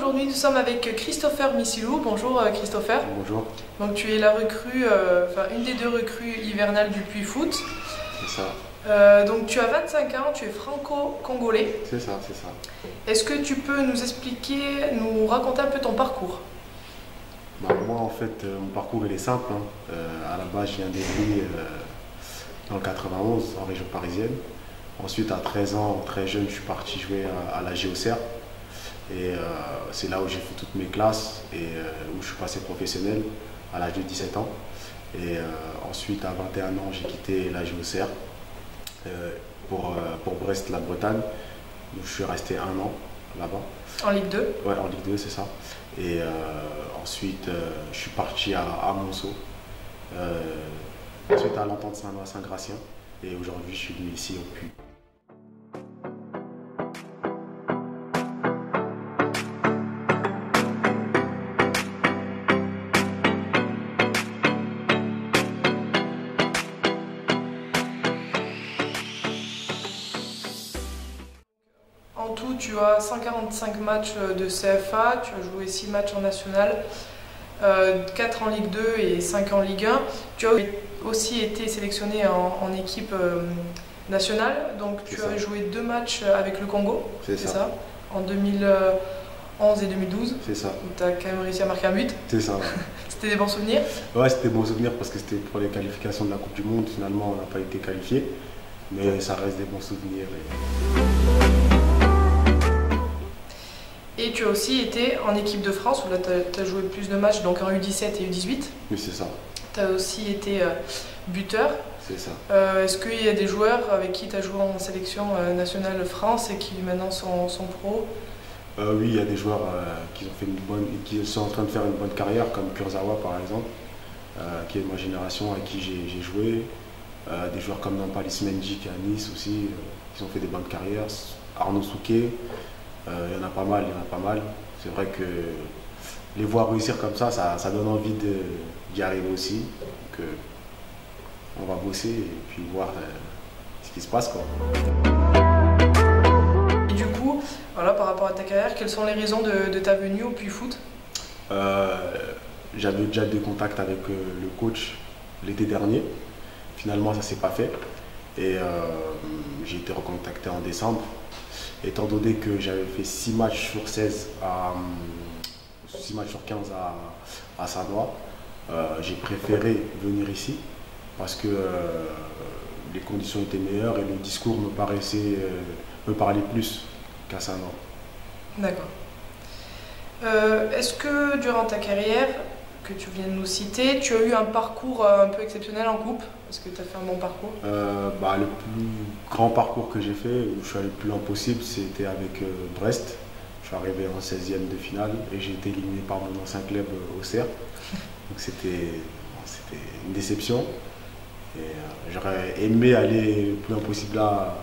aujourd'hui nous sommes avec Christopher Missilou. Bonjour Christopher. Bonjour. Donc tu es la recrue, une des deux recrues hivernales du Puy Foot. C'est ça. Donc tu as 25 ans, tu es franco-congolais. C'est ça, c'est ça. Est-ce que tu peux nous expliquer, nous raconter un peu ton parcours? Moi en fait, mon parcours il est simple. À la base je viens d'Evry dans le 91, en région parisienne. Ensuite à 13 ans, très jeune, je suis parti jouer à la GOCR. Et c'est là où j'ai fait toutes mes classes et où je suis passé professionnel à l'âge de 17 ans. Et ensuite, à 21 ans, j'ai quitté la GOCR pour Brest, la Bretagne. Donc, je suis resté un an là-bas. En Ligue 2? Ouais, en Ligue 2, c'est ça. Et ensuite, je suis parti à Monceau. Ensuite, à l'Entente Saint-Gratien. Et aujourd'hui, je suis venu ici au Puy. En tout, tu as 145 matchs de CFA, tu as joué 6 matchs en national, 4 en Ligue 2 et 5 en Ligue 1. Tu as aussi été sélectionné en équipe nationale, donc tu as joué 2 matchs avec le Congo, c'est ça, en 2011 et 2012. C'est ça. Tu as quand même réussi à marquer un but. C'est ça. Ouais. C'était des bons souvenirs? Ouais, c'était des bons souvenirs parce que c'était pour les qualifications de la Coupe du Monde. Finalement, on n'a pas été qualifié, mais ça reste des bons souvenirs. Et tu as aussi été en équipe de France, où là tu as joué plus de matchs, donc en U17 et U18. Oui, c'est ça. Tu as aussi été buteur. C'est ça. Est-ce qu'il y a des joueurs avec qui tu as joué en sélection nationale France et qui maintenant sont pros? Oui, il y a des joueurs qui sont en train de faire une bonne carrière, comme Kurzawa par exemple, qui est de ma génération, avec qui j'ai joué. Des joueurs comme Nampalis Mendy qui est à Nice aussi, qui ont fait des bonnes carrières. Arnaud Souquet. Il y en a pas mal, C'est vrai que les voir réussir comme ça donne envie d'y arriver aussi. Donc, on va bosser et puis voir ce qui se passe, quoi. Et du coup, voilà, par rapport à ta carrière, quelles sont les raisons de ta venue au Puy Foot? J'avais déjà des contacts avec le coach l'été dernier. Finalement, ça ne s'est pas fait. Et j'ai été recontacté en décembre. Étant donné que j'avais fait 6 matchs sur 16 6 matchs sur 15 à Sannois, j'ai préféré venir ici parce que les conditions étaient meilleures et le discours me parlait plus qu'à Sannois. D'accord. Est-ce que durant ta carrière, que tu viens de nous citer, tu as eu un parcours un peu exceptionnel en coupe? Est-ce que tu as fait un bon parcours? Le plus grand parcours que j'ai fait, où je suis allé le plus loin possible, c'était avec Brest. Je suis arrivé en 16e de finale et j'ai été éliminé par mon ancien club au CER. Donc c'était une déception. Et j'aurais aimé aller le plus loin possible là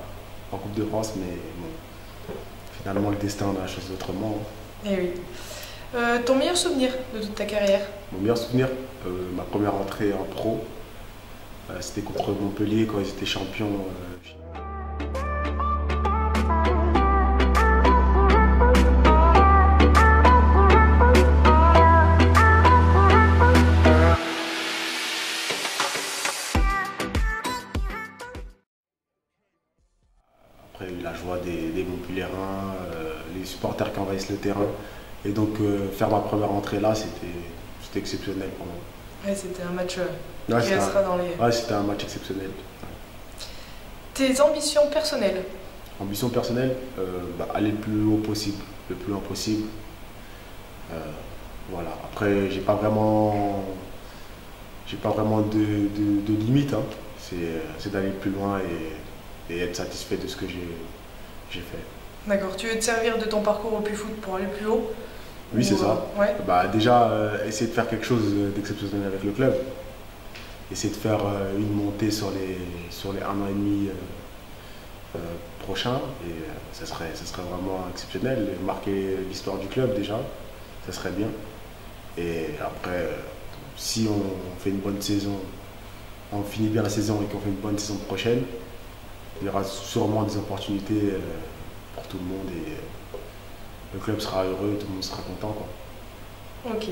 en Coupe de France, mais bon, finalement le destin a choisi autrement. Eh oui. Ton meilleur souvenir de toute ta carrière? Mon meilleur souvenir, ma première entrée en pro, c'était contre Montpellier quand ils étaient champions. Après, la joie des Montpelliérains, les supporters qui envahissent le terrain. Et donc, faire ma première entrée là, c'était exceptionnel pour moi. Ouais, c'était un match qui restera dans les... Ouais, c'était un match exceptionnel. Tes ambitions personnelles? Ambition personnelle, aller le plus haut possible, le plus loin possible. Voilà. Après, j'ai pas vraiment de limite. Hein. C'est d'aller plus loin et être satisfait de ce que j'ai fait. D'accord. Tu veux te servir de ton parcours au Puy Foot pour aller plus haut? Oui, c'est ça. Ouais. Déjà, essayer de faire quelque chose d'exceptionnel avec le club. Essayer de faire une montée sur les 1 an et demi prochains. Et ça serait vraiment exceptionnel. Marquer l'histoire du club déjà, ça serait bien. Et après, si on fait une bonne saison, on finit bien la saison et qu'on fait une bonne saison prochaine, il y aura sûrement des opportunités pour tout le monde. le club sera heureux, tout le monde sera content, quoi. Ok.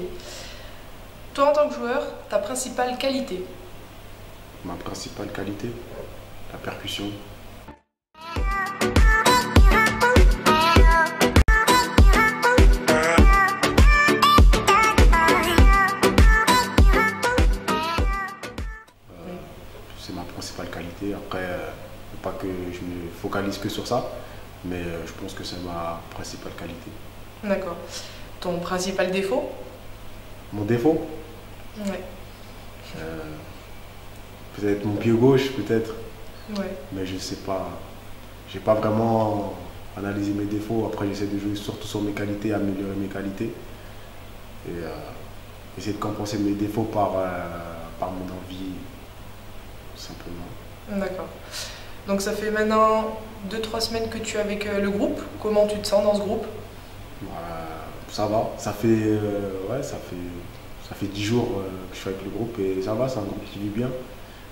Toi, en tant que joueur, ta principale qualité? Ma principale qualité, la percussion. C'est ma principale qualité. Après, pas que je me focalise que sur ça, mais je pense que c'est ma principale qualité. D'accord. Ton principal défaut? Mon défaut? Ouais. Peut-être mon pied gauche, peut-être. Ouais. Mais je sais pas. J'ai pas vraiment analysé mes défauts. Après, j'essaie de jouer surtout sur mes qualités, améliorer mes qualités. Et essayer de compenser mes défauts par mon envie, tout simplement. D'accord. Donc ça fait maintenant 2-3 semaines que tu es avec le groupe. Comment tu te sens dans ce groupe? Ça va. Ça fait 10 jours que je suis avec le groupe et ça va, c'est un groupe qui vit bien.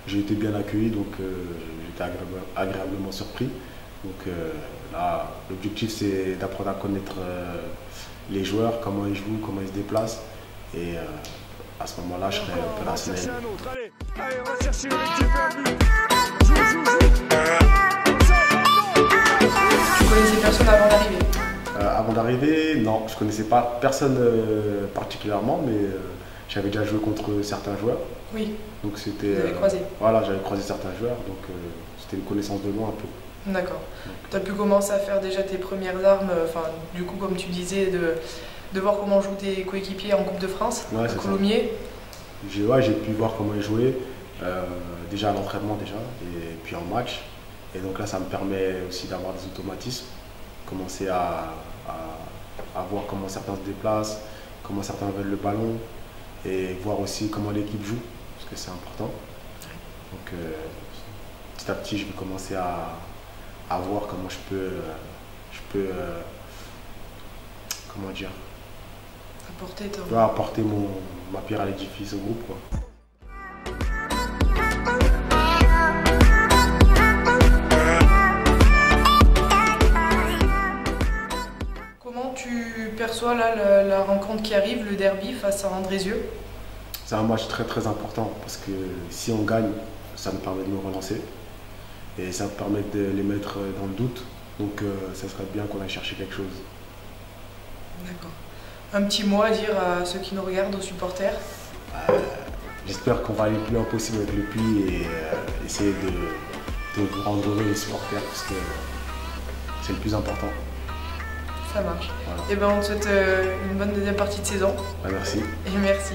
J'ai été bien accueilli, donc j'étais agréablement surpris. Donc là, l'objectif c'est d'apprendre à connaître les joueurs, comment ils jouent, comment ils se déplacent. Et à ce moment-là, je serai opérationnel. Allez, on va chercher une Tu connaissais personne avant d'arriver? Avant d'arriver, non, je connaissais pas personne particulièrement, mais j'avais déjà joué contre certains joueurs. Oui. Donc c'était. Vous avez croisé? Voilà, j'avais croisé certains joueurs, donc c'était une connaissance de loin un peu. D'accord. Tu as pu commencer à faire déjà tes premières armes, enfin, du coup, comme tu disais, de voir comment jouent tes coéquipiers en Coupe de France, Ouais, à Colomiers. J'ai pu voir comment ils jouaient, déjà à l'entraînement déjà, et puis en match. Et donc là, ça me permet aussi d'avoir des automatismes, commencer à voir comment certains se déplacent, comment certains veulent le ballon, et voir aussi comment l'équipe joue, parce que c'est important. Donc petit à petit, je vais commencer à voir comment je peux comment dire, apporter ma pierre à l'édifice au groupe, quoi. Comment tu perçois là la rencontre qui arrive, le derby face à Andrézieux? C'est un match très très important parce que si on gagne, ça nous permet de nous relancer et ça me permet de les mettre dans le doute. Donc ça serait bien qu'on aille chercher quelque chose. D'accord. Un petit mot à dire à ceux qui nous regardent, aux supporters? J'espère qu'on va aller le plus loin possible avec le Puy et essayer de vous rendre heureux les supporters parce que c'est le plus important. Ça marche. Voilà. Et ben on te souhaite une bonne deuxième partie de saison. Merci. Et merci.